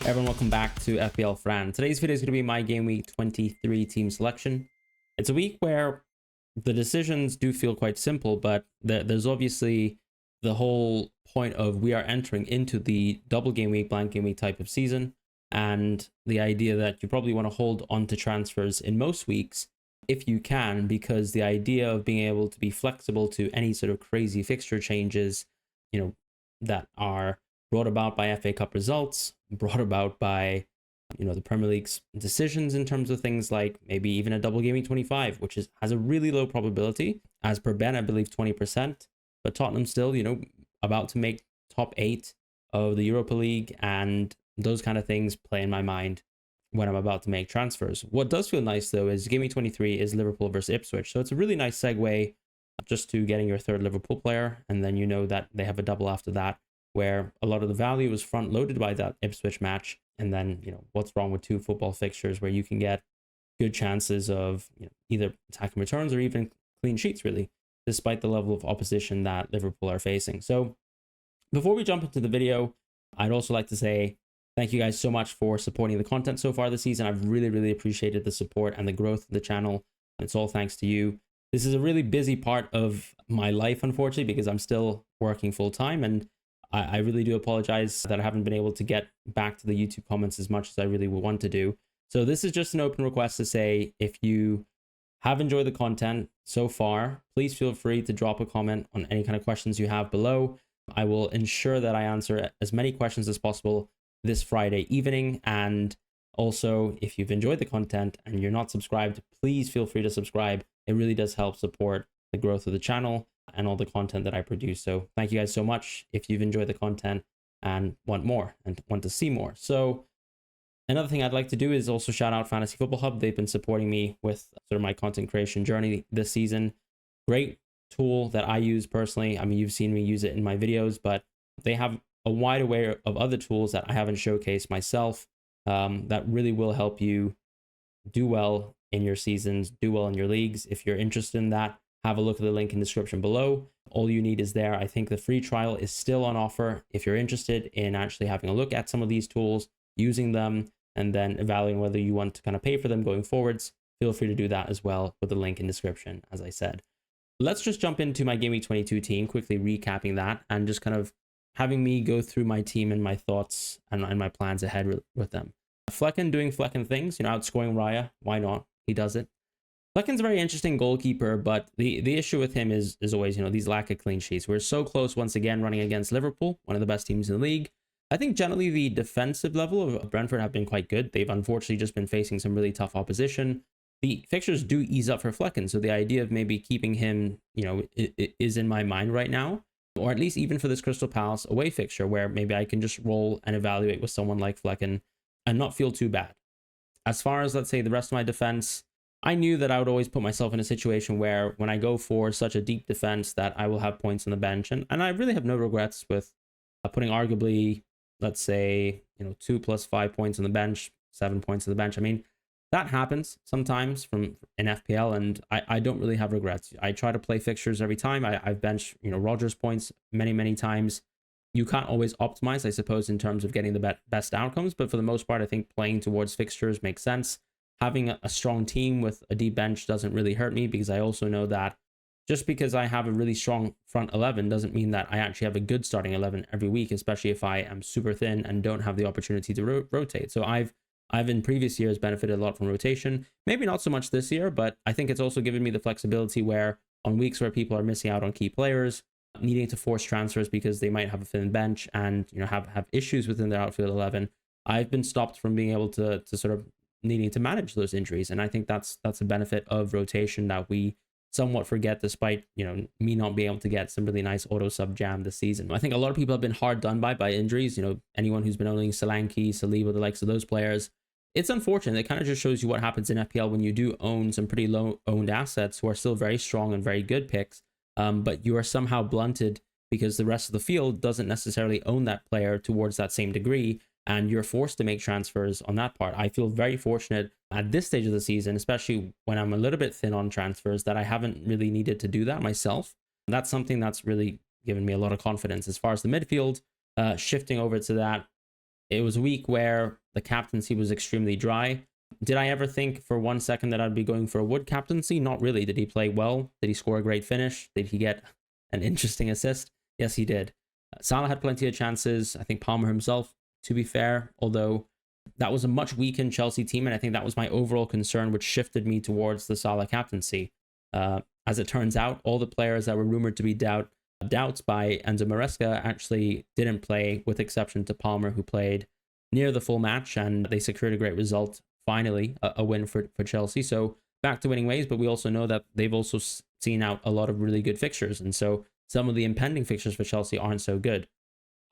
Everyone, welcome back to FPL Fran. Today's video is going to be my game week 23 team selection. It's a week where the decisions do feel quite simple, but there's obviously the whole point of we are entering into the double game week, blank game week type of season, and the idea that you probably want to hold on to transfers in most weeks if you can, because the idea of being able to be flexible to any sort of crazy fixture changes, that are brought about by FA Cup results, brought about by, the Premier League's decisions in terms of things like maybe even a double game week 25, which has a really low probability, as per Ben, I believe 20%, but Tottenham still, about to make top 8 of the Europa League, and those kind of things play in my mind when I'm about to make transfers. What does feel nice though is game week 23 is Liverpool versus Ipswich, so it's a really nice segue just to getting your third Liverpool player, and then that they have a double after that, where a lot of the value was front loaded by that Ipswich match. And then, what's wrong with two football fixtures where you can get good chances of either attacking returns or even clean sheets, really, despite the level of opposition that Liverpool are facing. So before we jump into the video, I'd also like to say thank you guys so much for supporting the content so far this season. I've really, really appreciated the support and the growth of the channel. It's all thanks to you. This is a really busy part of my life, unfortunately, because I'm still working full time, and I really do apologize that I haven't been able to get back to the YouTube comments as much as I really would want to do. So this is just an open request to say, if you have enjoyed the content so far, please feel free to drop a comment on any kind of questions you have below. I will ensure that I answer as many questions as possible this Friday evening. And also, if you've enjoyed the content and you're not subscribed, please feel free to subscribe. It really does help support the growth of the channel and all the content that I produce. So thank you guys so much if you've enjoyed the content and want more and want to see more. So another thing I'd like to do is also shout out Fantasy Football Hub. They've been supporting me with sort of my content creation journey this season. Great tool that I use personally. I mean, you've seen me use it in my videos, but they have a wide array of other tools that I haven't showcased myself that really will help you do well in your seasons, do well in your leagues. If you're interested in that, have a look at the link in the description below. All you need is there. I think the free trial is still on offer. If you're interested in actually having a look at some of these tools, using them, and then evaluating whether you want to kind of pay for them going forwards, feel free to do that as well with the link in the description, as I said. Let's just jump into my Game Week 22 team, quickly recapping that and just kind of having me go through my team and my thoughts and my plans ahead with them. Flecken doing Flecken things, outscoring Raya. Why not? He does it. Flecken's a very interesting goalkeeper, but the issue with him is always, these lack of clean sheets. We're so close once again running against Liverpool, one of the best teams in the league. I think generally the defensive level of Brentford have been quite good. They've unfortunately just been facing some really tough opposition. The fixtures do ease up for Flecken, so the idea of maybe keeping him, is in my mind right now, or at least even for this Crystal Palace away fixture, where maybe I can just roll and evaluate with someone like Flecken and not feel too bad. As far as, let's say, the rest of my defense, I knew that I would always put myself in a situation where when I go for such a deep defense that I will have points on the bench. And I really have no regrets with putting arguably, let's say, 2 + 5 points on the bench, 7 points on the bench. I mean, that happens sometimes in FPL, and I don't really have regrets. I try to play fixtures every time. I've benched, Rodgers points many, many times. You can't always optimize, I suppose, in terms of getting the best outcomes. But for the most part, I think playing towards fixtures makes sense. Having a strong team with a deep bench doesn't really hurt me, because I also know that just because I have a really strong front 11 doesn't mean that I actually have a good starting 11 every week, especially if I am super thin and don't have the opportunity to rotate. So I've in previous years benefited a lot from rotation. Maybe not so much this year, but I think it's also given me the flexibility where on weeks where people are missing out on key players, needing to force transfers because they might have a thin bench and have issues within their outfield 11, I've been stopped from being able to sort of needing to manage those injuries. And I think that's a benefit of rotation that we somewhat forget, despite me not being able to get some really nice auto sub jam this season. I think a lot of people have been hard done by injuries. Anyone who's been owning Solanke, Saliba, the likes of those players, it's unfortunate. It kind of just shows you what happens in FPL when you do own some pretty low owned assets who are still very strong and very good picks, but you are somehow blunted because the rest of the field doesn't necessarily own that player towards that same degree, and you're forced to make transfers on that part. I feel very fortunate at this stage of the season, especially when I'm a little bit thin on transfers, that I haven't really needed to do that myself. That's something that's really given me a lot of confidence. As far as the midfield, shifting over to that, It was a week where the captaincy was extremely dry. Did I ever think for 1 second that I'd be going for a Wood captaincy? Not really. Did he play well? Did he score a great finish? Did he get an interesting assist? Yes, he did. Salah had plenty of chances. I think Palmer himself, to be fair, although that was a much weakened Chelsea team, and I think that was my overall concern, which shifted me towards the Salah captaincy. As it turns out, all the players that were rumored to be doubts by Enzo Maresca actually didn't play, with exception to Palmer, who played near the full match, and they secured a great result. Finally, a win for Chelsea. So back to winning ways, but we also know that they've also seen out a lot of really good fixtures, and so some of the impending fixtures for Chelsea aren't so good.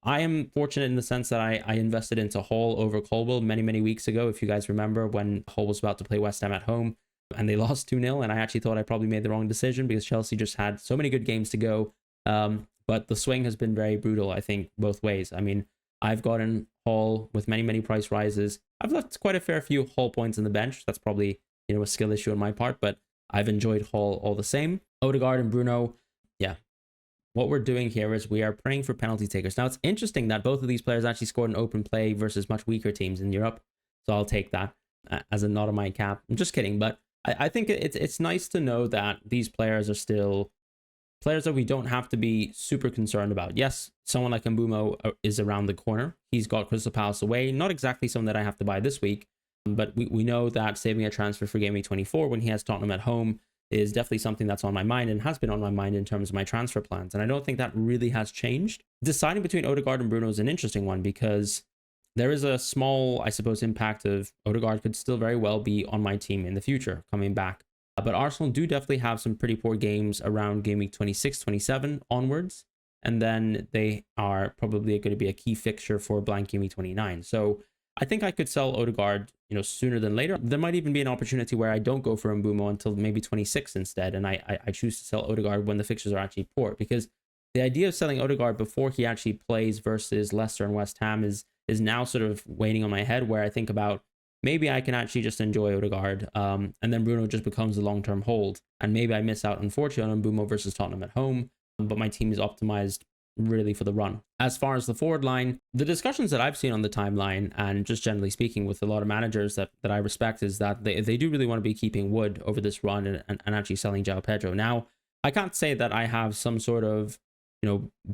I am fortunate in the sense that I invested into Hull over Colwill many weeks ago. If you guys remember, when Hull was about to play West Ham at home and they lost 2-0, and I actually thought I probably made the wrong decision because Chelsea just had so many good games to go. But the swing has been very brutal, I think, both ways. I mean, I've gotten Hull with many price rises. I've left quite a fair few Hull points in the bench. That's probably, a skill issue on my part, but I've enjoyed Hull all the same. Odegaard and Bruno, yeah. What we're doing here is we are praying for penalty takers. Now, it's interesting that both of these players actually scored an open play versus much weaker teams in Europe. So I'll take that as a nod on my cap. I'm just kidding, but I think it's nice to know that these players are still players that we don't have to be super concerned about. Yes, someone like Mbumo is around the corner. He's got Crystal Palace away. Not exactly someone that I have to buy this week, but we know that saving a transfer for Gameweek 24 when he has Tottenham at home is definitely something that's on my mind and has been on my mind in terms of my transfer plans. And I don't think that really has changed. Deciding between Odegaard and Bruno is an interesting one because there is a small, I suppose, impact of Odegaard could still very well be on my team in the future coming back. But Arsenal do definitely have some pretty poor games around game week 26, 27 onwards. And then they are probably going to be a key fixture for blank game week 29. So I think I could sell Odegaard, sooner than later. There might even be an opportunity where I don't go for Mbumo until maybe 26 instead. And I choose to sell Odegaard when the fixtures are actually poor, because the idea of selling Odegaard before he actually plays versus Leicester and West Ham is now sort of waiting on my head, where I think about maybe I can actually just enjoy Odegaard, and then Bruno just becomes a long-term hold. And maybe I miss out, unfortunately, on Mbumo versus Tottenham at home, but my team is optimized really for the run. As far as the forward line, the discussions that I've seen on the timeline, and just generally speaking with a lot of managers that I respect, is that they do really want to be keeping Wood over this run and actually selling João Pedro. Now, I can't say that I have some sort of,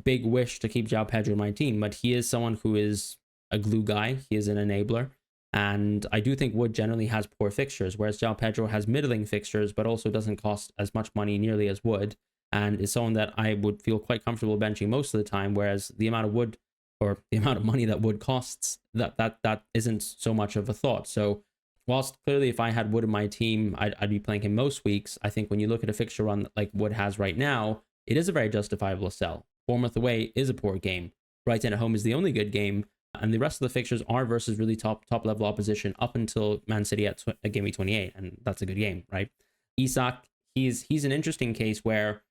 big wish to keep João Pedro in my team, but he is someone who is a glue guy. He is an enabler. And I do think Wood generally has poor fixtures, whereas João Pedro has middling fixtures, but also doesn't cost as much money nearly as Wood, and is someone that I would feel quite comfortable benching most of the time, whereas the amount of Wood, or the amount of money that Wood costs, that isn't so much of a thought. So whilst clearly if I had Wood in my team, I'd be playing him most weeks, I think when you look at a fixture run like Wood has right now, it is a very justifiable sell. Bournemouth away is a poor game. Brighton at home is the only good game. And the rest of the fixtures are versus really top level opposition up until Man City at game week 28, and that's a good game, right? Isak, he's an interesting case where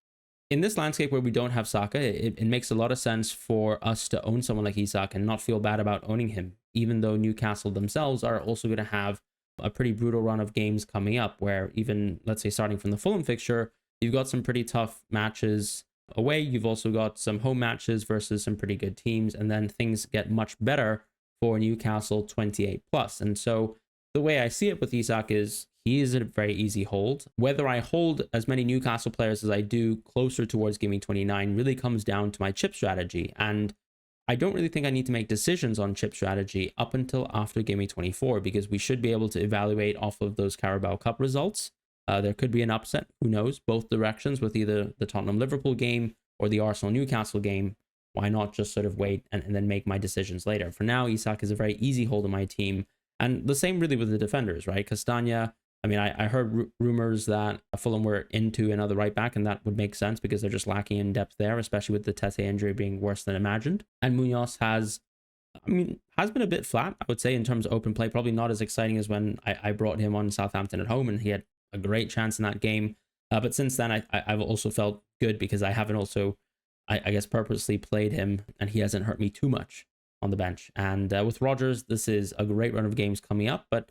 in this landscape where we don't have Saka, it makes a lot of sense for us to own someone like Isak and not feel bad about owning him, even though Newcastle themselves are also going to have a pretty brutal run of games coming up, where even, let's say, starting from the Fulham fixture, you've got some pretty tough matches away. You've also got some home matches versus some pretty good teams, and then things get much better for Newcastle 28 plus. And so the way I see it with Isak is he is a very easy hold. Whether I hold as many Newcastle players as I do closer towards game week 29 really comes down to my chip strategy, and I don't really think I need to make decisions on chip strategy up until after game week 24, because we should be able to evaluate off of those Carabao Cup results. There could be an upset, who knows, both directions, with either the Tottenham-Liverpool game or the Arsenal-Newcastle game. Why not just sort of wait and then make my decisions later? For now, Isak is a very easy hold on my team. And the same really with the defenders, right? Castagna, I mean, I heard rumors that Fulham were into another right back, and that would make sense because they're just lacking in depth there, especially with the Tete injury being worse than imagined. And Munoz has been a bit flat, I would say, in terms of open play. Probably not as exciting as when I brought him on Southampton at home, and he had a great chance in that game. But since then, I've also felt good because I haven't also, I guess, purposely played him, and he hasn't hurt me too much on the bench. And with Rodgers, this is a great run of games coming up. But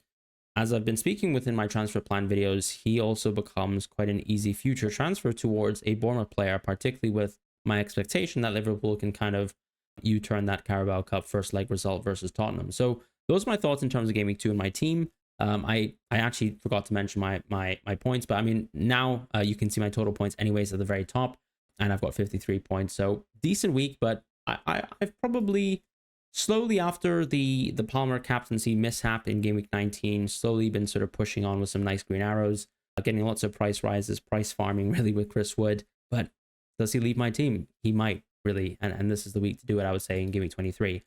as I've been speaking within my transfer plan videos, he also becomes quite an easy future transfer towards a Bournemouth player, particularly with my expectation that Liverpool can kind of you turn that Carabao Cup first leg result versus Tottenham. So those are my thoughts in terms of Game Week 2 and my team. I actually forgot to mention my points, but I mean, now you can see my total points anyways at the very top, and I've got 53 points. So decent week, but I've probably slowly, after the Palmer captaincy mishap in Game Week 19, slowly been sort of pushing on with some nice green arrows, getting lots of price rises, price farming really with Chris Wood. But does he leave my team? He might, really, and this is the week to do it, I would say, in Game Week 23.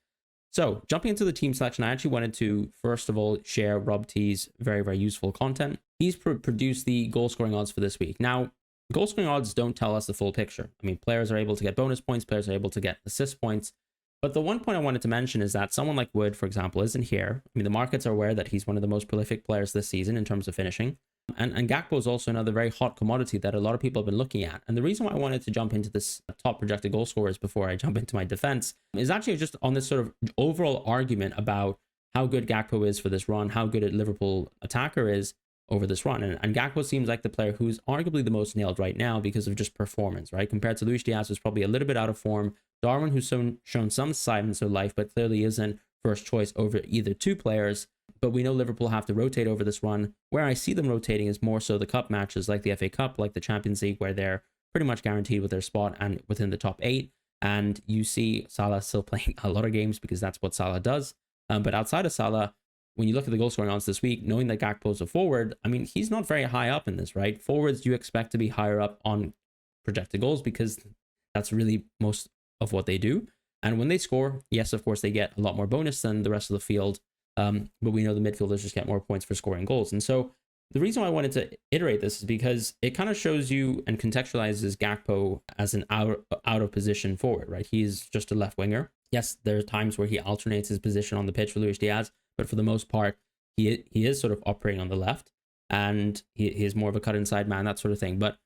So jumping into the team selection, I actually wanted to, first of all, share Rob T's very, very useful content. He's produced the goal scoring odds for this week. Now, goal scoring odds don't tell us the full picture. I mean, players are able to get bonus points, players are able to get assist points. But the one point I wanted to mention is that someone like Wood, for example, isn't here. I mean, the markets are aware that he's one of the most prolific players this season in terms of finishing. And Gakpo is also another very hot commodity that a lot of people have been looking at. And the reason why I wanted to jump into this top projected goal scorers before I jump into my defense is actually just on this sort of overall argument about how good Gakpo is for this run, how good a Liverpool attacker is over this run. And Gakpo seems like the player who's arguably the most nailed right now because of just performance, right? Compared to Luis Diaz, who's probably a little bit out of form. Darwin, who's shown some signs of life, but clearly isn't first choice over either two players. But we know Liverpool have to rotate over this run. Where I see them rotating is more so the cup matches like the FA Cup, like the Champions League, where they're pretty much guaranteed with their spot and within the top 8. And you see Salah still playing a lot of games because that's what Salah does. But outside of Salah, when you look at the goal scoring odds this week, knowing that Gakpo's a forward, I mean, he's not very high up in this, right? Forwards, you expect to be higher up on projected goals because that's really most of what they do. And when they score, yes, of course, they get a lot more bonus than the rest of the field. But we know the midfielders just get more points for scoring goals. And so the reason why I wanted to iterate this is because it kind of shows you and contextualizes Gakpo as an out of position forward, right? He's just a left winger. Yes, there are times where he alternates his position on the pitch for Luis Diaz, but for the most part, he is sort of operating on the left, and he is more of a cut inside man, that sort of thing. But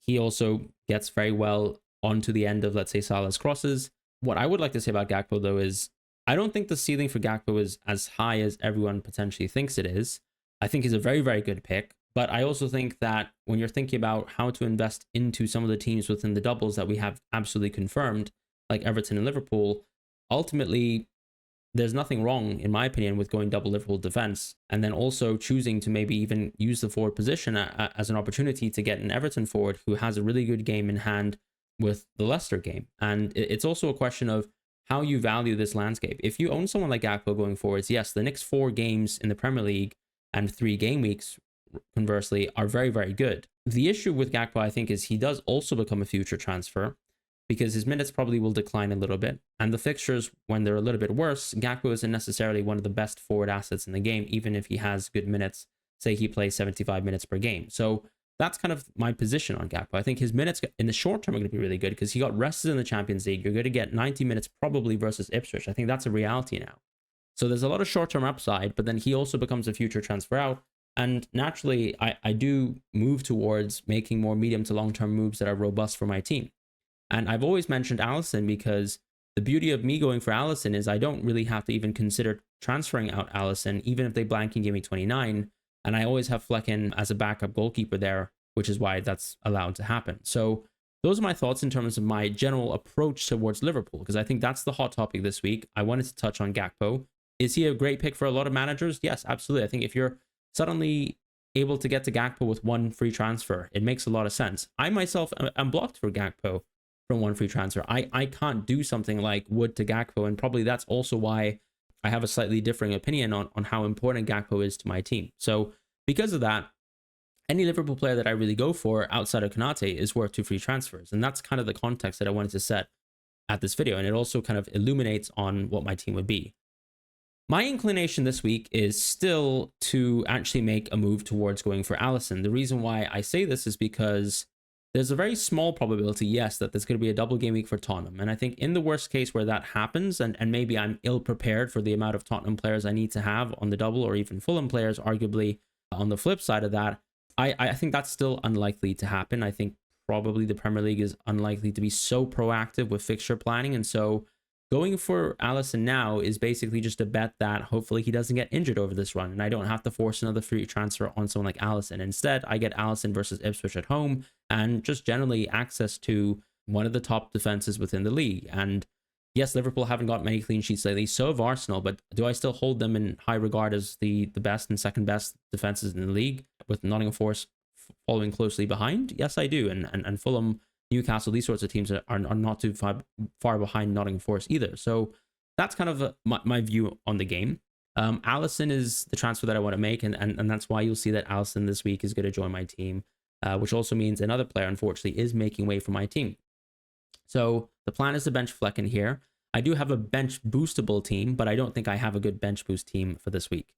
he also gets very well onto the end of, let's say, Salah's crosses. What I would like to say about Gakpo, though, is I don't think the ceiling for Gakpo is as high as everyone potentially thinks it is. I think he's a very, very good pick. But I also think that when you're thinking about how to invest into some of the teams within the doubles that we have absolutely confirmed, like Everton and Liverpool, ultimately, there's nothing wrong, in my opinion, with going double Liverpool defense and then also choosing to maybe even use the forward position as an opportunity to get an Everton forward who has a really good game in hand with the Leicester game. And it's also a question of how you value this landscape. If you own someone like Gakpo going forwards, yes, the next 4 games in the Premier League and 3 game weeks, conversely, are very, very good. The issue with Gakpo, I think, is he does also become a future transfer because his minutes probably will decline a little bit. And the fixtures, when they're a little bit worse, Gakpo isn't necessarily one of the best forward assets in the game, even if he has good minutes. Say he plays 75 minutes per game. So that's kind of my position on Gakpo. I think his minutes in the short term are going to be really good because he got rested in the Champions League. You're going to get 90 minutes probably versus Ipswich. I think that's a reality now. So there's a lot of short-term upside, but then he also becomes a future transfer out. And naturally, I do move towards making more medium to long-term moves that are robust for my team. And I've always mentioned Alisson because the beauty of me going for Alisson is I don't really have to even consider transferring out Alisson, even if they blank in Game Week 29. And I always have Flecken as a backup goalkeeper there, which is why that's allowed to happen. So those are my thoughts in terms of my general approach towards Liverpool, because I think that's the hot topic this week. I wanted to touch on Gakpo. Is he a great pick for a lot of managers? Yes, absolutely. I think if you're suddenly able to get to Gakpo with 1 free transfer, it makes a lot of sense. I myself am blocked for Gakpo from 1 free transfer. I can't do something like Wood to Gakpo, and probably that's also why I have a slightly differing opinion on how important Gakpo is to my team. So because of that, any Liverpool player that I really go for outside of Konate is worth 2 free transfers. And that's kind of the context that I wanted to set at this video. And it also kind of illuminates on what my team would be. My inclination this week is still to actually make a move towards going for Alisson. The reason why I say this is because there's a very small probability, yes, that there's going to be a double game week for Tottenham. And I think in the worst case where that happens, and maybe I'm ill prepared for the amount of Tottenham players I need to have on the double, or even Fulham players, arguably on the flip side of that, I think that's still unlikely to happen. I think probably the Premier League is unlikely to be so proactive with fixture planning. And so going for Alisson now is basically just a bet that hopefully he doesn't get injured over this run. And I don't have to force another free transfer on someone like Alisson. Instead, I get Alisson versus Ipswich at home and just generally access to one of the top defenses within the league. And Yes, Liverpool haven't got many clean sheets lately. So have Arsenal, but do I still hold them in high regard as the best and second best defenses in the league, with Nottingham Forest following closely behind? Yes, I do. And Fulham, Newcastle, these sorts of teams are not too far behind Nottingham Forest either. So that's kind of my view on the game. Allison is the transfer that I want to make, and that's why you'll see that Allison this week is going to join my team, which also means another player, unfortunately, is making way for my team. So the plan is to bench Flecken here. I do have a bench boostable team, but I don't think I have a good bench boost team for this week.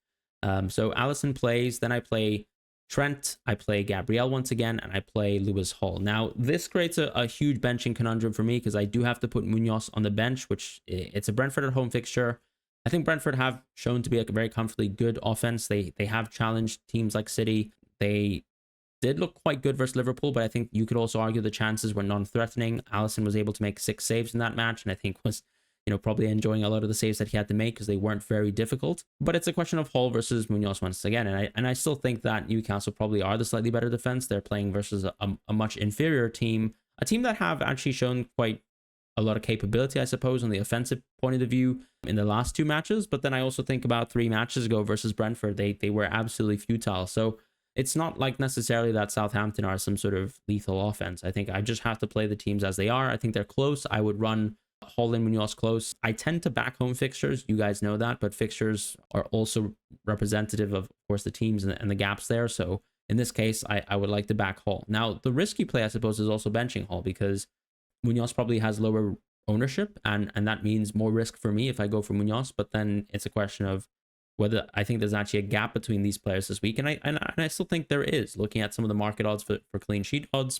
So Allison plays, then I play Trent, I play Gabriel once again, and I play Lewis Hall. Now, this creates a huge benching conundrum for me because I do have to put Munoz on the bench, which it's a Brentford at home fixture. I think Brentford have shown to be a very comfortably good offense. They have challenged teams like City. They did look quite good versus Liverpool, but I think you could also argue the chances were non-threatening. Allison was able to make 6 saves in that match, and I think was, probably enjoying a lot of the saves that he had to make because they weren't very difficult. But it's a question of Hall versus Munoz once again, and I still think that Newcastle probably are the slightly better defense. They're playing versus a much inferior team, a team that have actually shown quite a lot of capability, I suppose, on the offensive point of view in the last 2 matches. But then I also think about 3 matches ago versus Brentford, they were absolutely futile. So it's not like necessarily that Southampton are some sort of lethal offense. I think I just have to play the teams as they are. I think they're close. I would run Hall and Munoz close. I tend to back home fixtures. You guys know that, but fixtures are also representative of course, the teams and the gaps there. So in this case, I would like to back Hall. Now, the risky play, I suppose, is also benching Hall because Munoz probably has lower ownership, and that means more risk for me if I go for Munoz. But then it's a question of whether I think there's actually a gap between these players this week. And I still think there is. Looking at some of the market odds for clean sheet odds,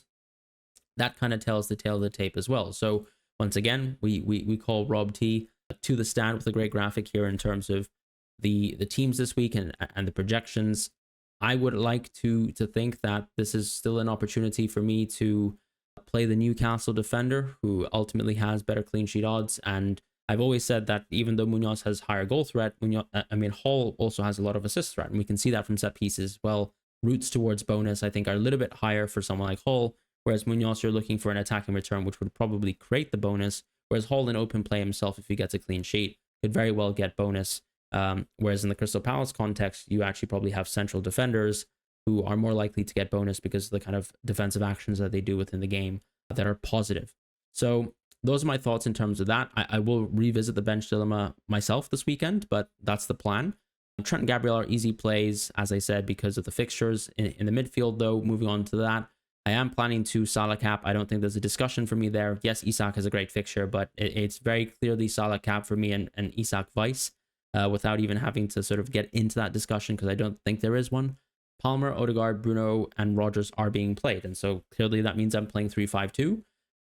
that kind of tells the tale of the tape as well. So once again, we call Rob T to the stand with a great graphic here in terms of the teams this week and the projections. I would like to think that this is still an opportunity for me to play the Newcastle defender, who ultimately has better clean sheet odds. And I've always said that even though Munoz has higher goal threat, Hall also has a lot of assist threat, and we can see that from set pieces. Well, routes towards bonus, I think, are a little bit higher for someone like Hall, whereas Munoz, you're looking for an attacking return, which would probably create the bonus, whereas Hall in open play himself, if he gets a clean sheet, could very well get bonus. Whereas in the Crystal Palace context, you actually probably have central defenders who are more likely to get bonus because of the kind of defensive actions that they do within the game that are positive. So those are my thoughts in terms of that. I will revisit the bench dilemma myself this weekend, but that's the plan. Trent and Gabriel are easy plays, as I said, because of the fixtures. In the midfield, though, moving on to that, I am planning to Salah cap. I don't think there's a discussion for me there. Yes, Isak has a great fixture, but it's very clearly Salah cap for me and Isak vice, without even having to sort of get into that discussion, because I don't think there is one. Palmer, Odegaard, Bruno, and Rodgers are being played, and so clearly that means I'm playing 3-5-2.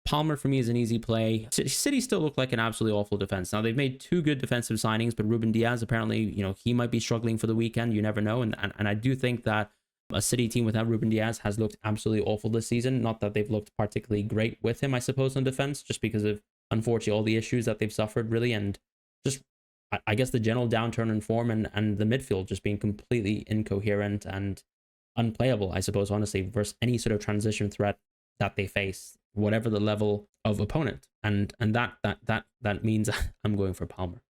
Palmer for me is an easy play. City still look like an absolutely awful defense. Now, they've made 2 good defensive signings, but Ruben Diaz, apparently, he might be struggling for the weekend. You never know. And I do think that a City team without Ruben Diaz has looked absolutely awful this season. Not that they've looked particularly great with him, I suppose, on defense, just because of, unfortunately, all the issues that they've suffered, really. And just, I guess, the general downturn in form and the midfield just being completely incoherent and unplayable, I suppose, honestly, versus any sort of transition threat that they face, whatever the level of opponent, and that means I'm going for Palmer.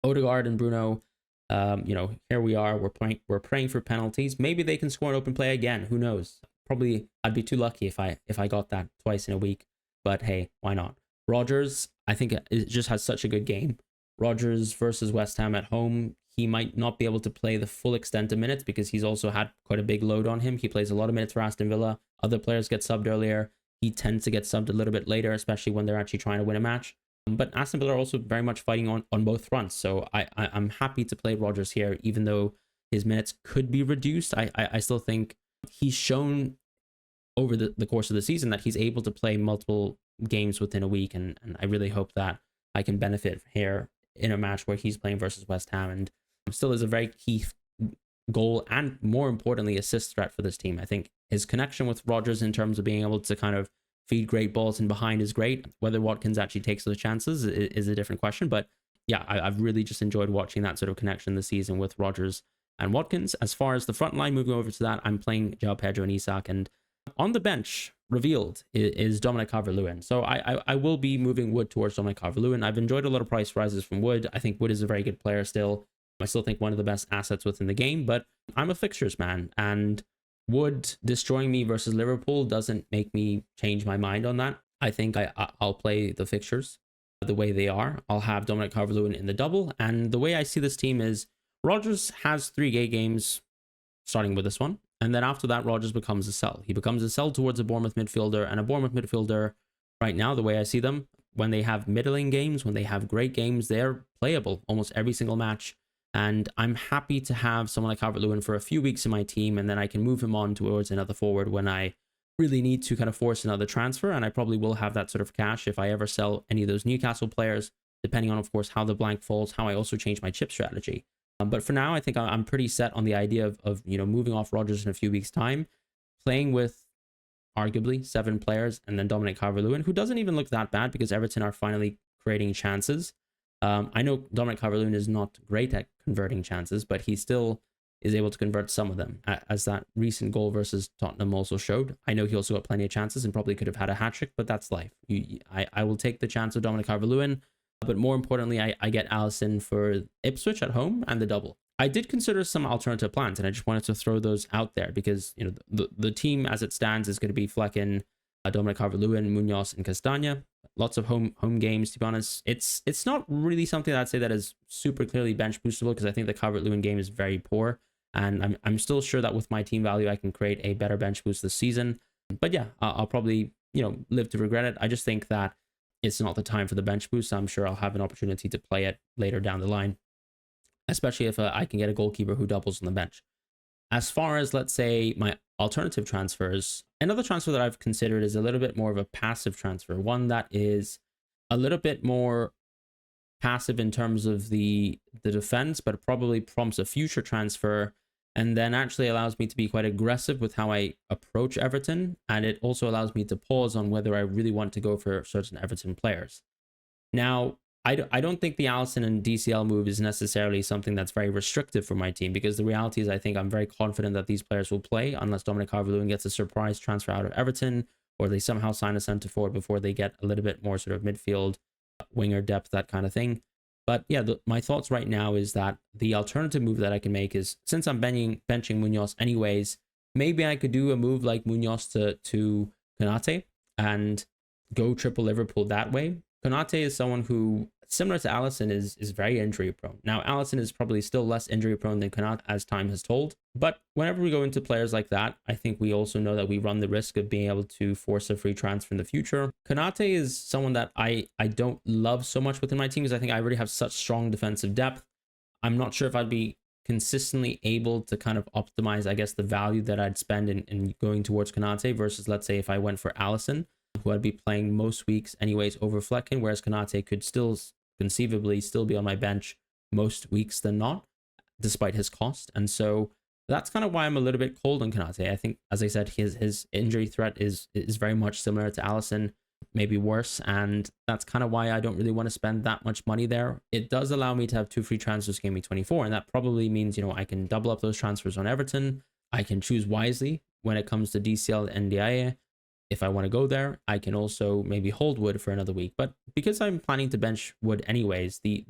Odegaard and Bruno, here we are. We're praying for penalties. Maybe they can score an open play again. Who knows? Probably I'd be too lucky if I got that twice in a week. But hey, why not? Rodgers, I think it just has such a good game. Rodgers versus West Ham at home. He might not be able to play the full extent of minutes because he's also had quite a big load on him. He plays a lot of minutes for Aston Villa. Other players get subbed earlier. He tends to get subbed a little bit later, especially when they're actually trying to win a match. But Aston Villa are also very much fighting on both fronts. So I'm happy to play Rodgers here, even though his minutes could be reduced. I still think he's shown over the course of the season that he's able to play multiple games within a week. And I really hope that I can benefit here in a match where he's playing versus West Ham, and still is a very key goal and, more importantly, assist threat for this team. I think his connection with Rodgers in terms of being able to kind of feed great balls in behind is great. Whether Watkins actually takes those chances is a different question. But yeah, I've really just enjoyed watching that sort of connection this season with Rodgers and Watkins. As far as the front line, moving over to that, I'm playing João Pedro and Isak. And on the bench, revealed is Dominic Calvert-Lewin. So I will be moving Wood towards Dominic Calvert-Lewin. I've enjoyed a lot of price rises from Wood. I think Wood is a very good player still. I still think one of the best assets within the game, but I'm a fixtures man, and Wood destroying me versus Liverpool doesn't make me change my mind on that. I think I'll play the fixtures the way they are. I'll have Dominic Calvert-Lewin in the double, and the way I see this team is Rodgers has 3 gay games starting with this one, and then after that Rodgers becomes a sell. He becomes a sell towards a Bournemouth midfielder, and a Bournemouth midfielder right now, the way I see them, when they have middling games, when they have great games, they're playable almost every single match. And I'm happy to have someone like Calvert-Lewin for a few weeks in my team, and then I can move him on towards another forward when I really need to kind of force another transfer. And I probably will have that sort of cash if I ever sell any of those Newcastle players, depending on, of course, how the blank falls, how I also change my chip strategy. But for now, I think I'm pretty set on the idea of moving off Rodgers in a few weeks' time, playing with arguably 7 players, and then Dominic Calvert-Lewin, who doesn't even look that bad because Everton are finally creating chances. I know Dominic Calvert-Lewin is not great at converting chances, but he still is able to convert some of them, as that recent goal versus Tottenham also showed. I know he also got plenty of chances and probably could have had a hat-trick, but that's life. I will take the chance of Dominic Calvert-Lewin, but more importantly, I get Alisson for Ipswich at home and the double. I did consider some alternative plans, and I just wanted to throw those out there because the team as it stands is going to be Flecken, Dominic Calvert-Lewin, Munoz, and Castagna. Lots of home games, to be honest. It's not really something that I'd say that is super clearly bench boostable, because I think the Calvert-Lewin game is very poor, and I'm still sure that with my team value I can create a better bench boost this season. But yeah, I'll probably live to regret it. I just think that it's not the time for the bench boost. I'm sure I'll have an opportunity to play it later down the line, especially if I can get a goalkeeper who doubles on the bench. As far as, let's say, my alternative transfers, another transfer that I've considered is a little bit more of a passive transfer, one that is a little bit more passive in terms of the defense, but probably prompts a future transfer, and then actually allows me to be quite aggressive with how I approach Everton, and it also allows me to pause on whether I really want to go for certain Everton players. Now, I don't think the Alisson and DCL move is necessarily something that's very restrictive for my team, because the reality is I think I'm very confident that these players will play unless Dominic Calvert-Lewin gets a surprise transfer out of Everton, or they somehow sign a centre forward before they get a little bit more sort of midfield, winger depth, that kind of thing. But yeah, my thoughts right now is that the alternative move that I can make is, since I'm benching Munoz anyways, maybe I could do a move like Munoz to Konate and go triple Liverpool that way. Konate is someone who, similar to Alisson, is very injury prone. Now, Alisson is probably still less injury prone than Konate, as time has told. But whenever we go into players like that, I think we also know that we run the risk of being able to force a free transfer in the future. Konate is someone that I don't love so much within my team, because I think I already have such strong defensive depth. I'm not sure if I'd be consistently able to kind of optimize, I guess, the value that I'd spend in going towards Konate versus, let's say, if I went for Alisson, who I'd be playing most weeks anyways over Flecken, whereas Konate could still conceivably still be on my bench most weeks than not, despite his cost. And so that's kind of why I'm a little bit cold on Konate. I think, as I said, his injury threat is very much similar to Alisson, maybe worse, and that's kind of why I don't really want to spend that much money there. It does allow me to have 2 free transfers Gameweek 24, and that probably means I can double up those transfers on Everton. I can choose wisely when it comes to DCL and NDIA. If I want to go there, I can also maybe hold Wood for another week. But because I'm planning to bench Wood anyways, the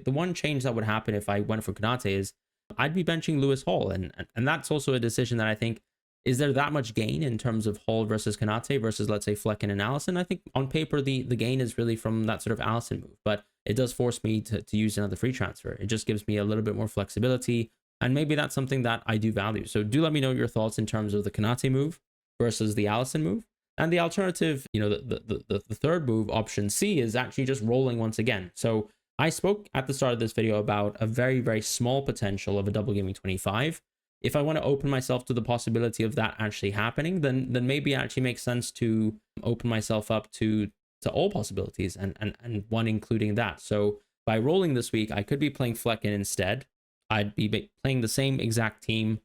one change that would happen if I went for Konate is I'd be benching Lewis Hall. And that's also a decision that I think, is there that much gain in terms of Hall versus Konate versus, let's say, Flecken and Alisson? I think on paper, the gain is really from that sort of Alisson move. But it does force me to use another free transfer. It just gives me a little bit more flexibility. And maybe that's something that I do value. So do let me know your thoughts in terms of the Konate move versus the Alisson move. And the alternative, the third move, option C, is actually just rolling once again. So I spoke at the start of this video about a very, very small potential of a double Gameweek 25. If I want to open myself to the possibility of that actually happening, then maybe it actually makes sense to open myself up to all possibilities, and one including that. So by rolling this week, I could be playing Flecken instead. I'd be playing the same exact team,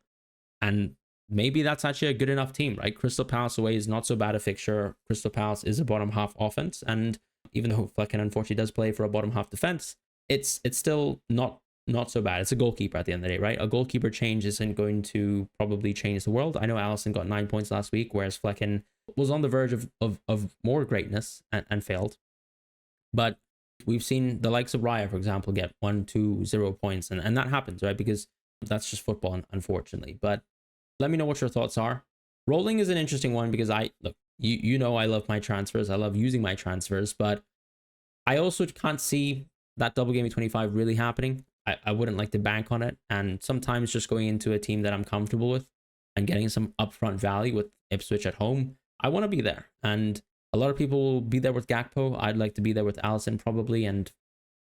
and maybe that's actually a good enough team, right? Crystal Palace away is not so bad a fixture. Crystal Palace is a bottom half offense, and even though Flecken unfortunately does play for a bottom half defense, it's still not not so bad. It's a goalkeeper at the end of the day, right? A goalkeeper change isn't going to probably change the world. I know Allison got 9 points last week, whereas Flecken was on the verge of more greatness and failed. But we've seen the likes of Raya, for example, get 1, 2, 0 points. And that happens, right? Because that's just football, unfortunately. But let me know what your thoughts are. Rolling is an interesting one because you know I love my transfers. I love using my transfers, but I also can't see that double Gameweek 25 really happening. I wouldn't like to bank on it. And sometimes just going into a team that I'm comfortable with and getting some upfront value with Ipswich at home, I want to be there. And a lot of people will be there with Gakpo. I'd like to be there with Allison probably. And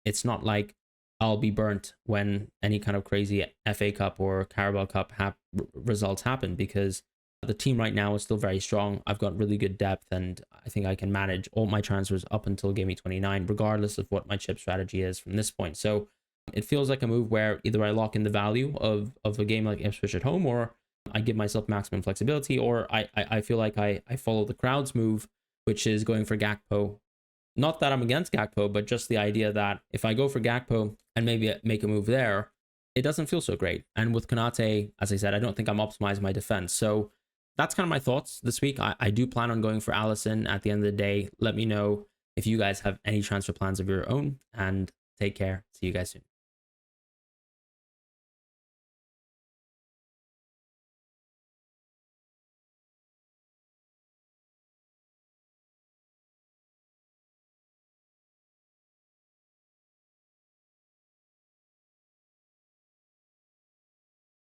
it's not like I'll be burnt when any kind of crazy FA Cup or Carabao Cup results happen, because the team right now is still very strong. I've got really good depth, and I think I can manage all my transfers up until Game Week 29, regardless of what my chip strategy is from this point. So it feels like a move where either I lock in the value of a game like Ipswich at home, or I give myself maximum flexibility, or I feel like I follow the crowd's move, which is going for Gakpo. Not that I'm against Gakpo, but just the idea that if I go for Gakpo and maybe make a move there, it doesn't feel so great. And with Konate, as I said, I don't think I'm optimizing my defense. So that's kind of my thoughts this week. I do plan on going for Allison at the end of the day. Let me know if you guys have any transfer plans of your own, and take care. See you guys soon.